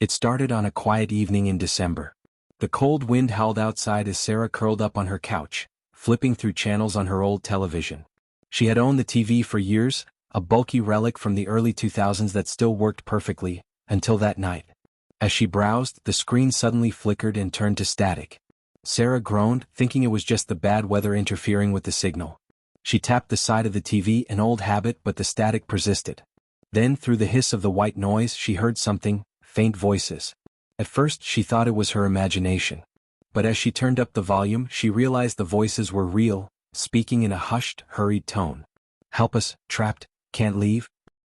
It started on a quiet evening in December. The cold wind howled outside as Sarah curled up on her couch, flipping through channels on her old television. She had owned the TV for years, a bulky relic from the early 2000s that still worked perfectly, until that night. As she browsed, the screen suddenly flickered and turned to static. Sarah groaned, thinking it was just the bad weather interfering with the signal. She tapped the side of the TV, an old habit, but the static persisted. Then, through the hiss of the white noise, she heard something, faint voices. At first, she thought it was her imagination. But as she turned up the volume, she realized the voices were real, speaking in a hushed, hurried tone. "Help us, trapped, can't leave?"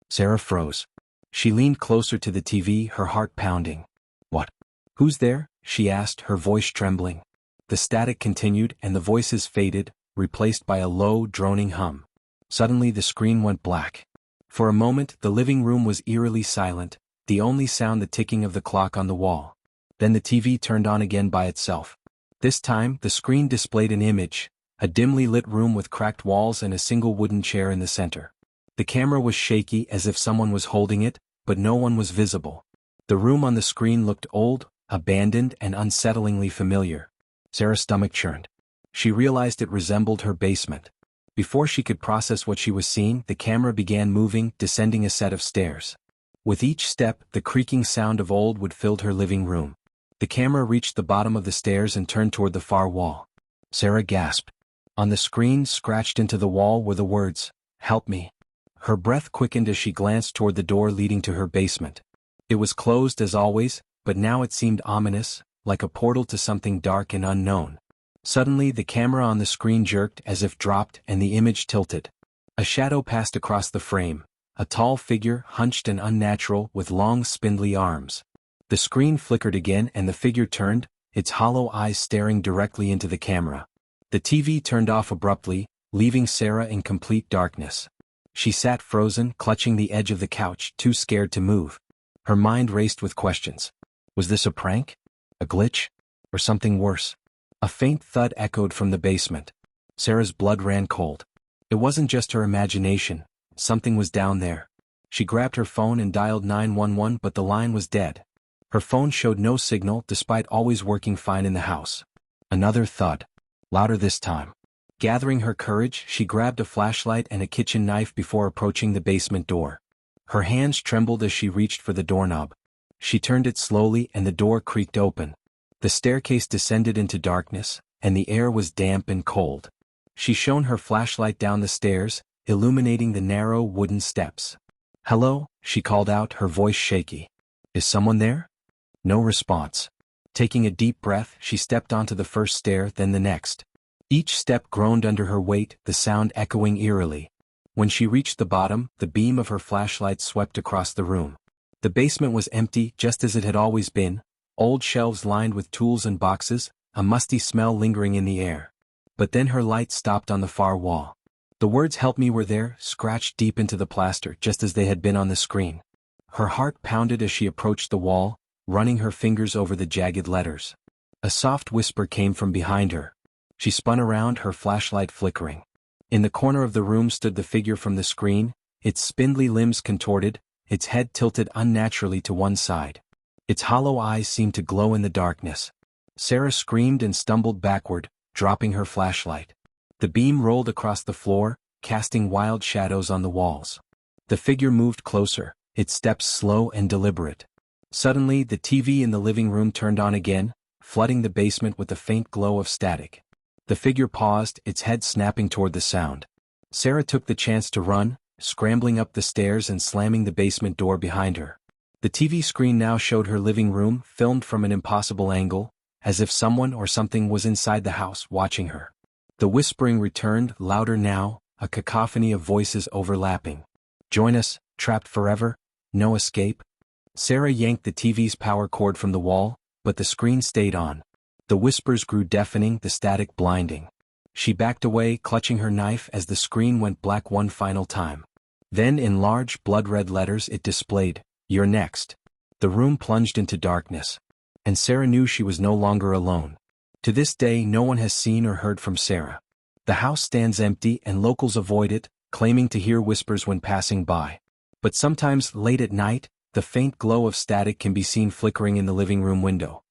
Sarah froze. She leaned closer to the TV, her heart pounding. "What? Who's there?" she asked, her voice trembling. The static continued, and the voices faded, replaced by a low, droning hum. Suddenly the screen went black. For a moment, the living room was eerily silent, the only sound the ticking of the clock on the wall. Then the TV turned on again by itself. This time, the screen displayed an image, a dimly lit room with cracked walls and a single wooden chair in the center. The camera was shaky as if someone was holding it, but no one was visible. The room on the screen looked old, abandoned, and unsettlingly familiar. Sarah's stomach churned. She realized it resembled her basement. Before she could process what she was seeing, the camera began moving, descending a set of stairs. With each step, the creaking sound of old wood filled her living room. The camera reached the bottom of the stairs and turned toward the far wall. Sarah gasped. On the screen, scratched into the wall, were the words, "Help me." Her breath quickened as she glanced toward the door leading to her basement. It was closed as always, but now it seemed ominous, like a portal to something dark and unknown. Suddenly, the camera on the screen jerked as if dropped, and the image tilted. A shadow passed across the frame, a tall figure, hunched and unnatural, with long, spindly arms. The screen flickered again, and the figure turned, its hollow eyes staring directly into the camera. The TV turned off abruptly, leaving Sarah in complete darkness. She sat frozen, clutching the edge of the couch, too scared to move. Her mind raced with questions. Was this a prank? A glitch? Or something worse? A faint thud echoed from the basement. Sarah's blood ran cold. It wasn't just her imagination. Something was down there. She grabbed her phone and dialed 911, but the line was dead. Her phone showed no signal, despite always working fine in the house. Another thud. Louder this time. Gathering her courage, she grabbed a flashlight and a kitchen knife before approaching the basement door. Her hands trembled as she reached for the doorknob. She turned it slowly, and the door creaked open. The staircase descended into darkness, and the air was damp and cold. She shone her flashlight down the stairs, illuminating the narrow wooden steps. "Hello," she called out, her voice shaky. "Is someone there?" No response. Taking a deep breath, she stepped onto the first stair, then the next. Each step groaned under her weight, the sound echoing eerily. When she reached the bottom, the beam of her flashlight swept across the room. The basement was empty, just as it had always been, old shelves lined with tools and boxes, a musty smell lingering in the air. But then her light stopped on the far wall. The words "Help me" were there, scratched deep into the plaster, just as they had been on the screen. Her heart pounded as she approached the wall, running her fingers over the jagged letters. A soft whisper came from behind her. She spun around, her flashlight flickering. In the corner of the room stood the figure from the screen, its spindly limbs contorted, its head tilted unnaturally to one side. Its hollow eyes seemed to glow in the darkness. Sarah screamed and stumbled backward, dropping her flashlight. The beam rolled across the floor, casting wild shadows on the walls. The figure moved closer, its steps slow and deliberate. Suddenly, the TV in the living room turned on again, flooding the basement with a faint glow of static. The figure paused, its head snapping toward the sound. Sarah took the chance to run, scrambling up the stairs and slamming the basement door behind her. The TV screen now showed her living room, filmed from an impossible angle, as if someone or something was inside the house watching her. The whispering returned, louder now, a cacophony of voices overlapping. "Join us, trapped forever? No escape?" Sarah yanked the TV's power cord from the wall, but the screen stayed on. The whispers grew deafening, the static blinding. She backed away, clutching her knife as the screen went black one final time. Then in large, blood-red letters it displayed, "You're next." The room plunged into darkness. And Sarah knew she was no longer alone. To this day, no one has seen or heard from Sarah. The house stands empty and locals avoid it, claiming to hear whispers when passing by. But sometimes, late at night, The faint glow of static can be seen flickering in the living room window.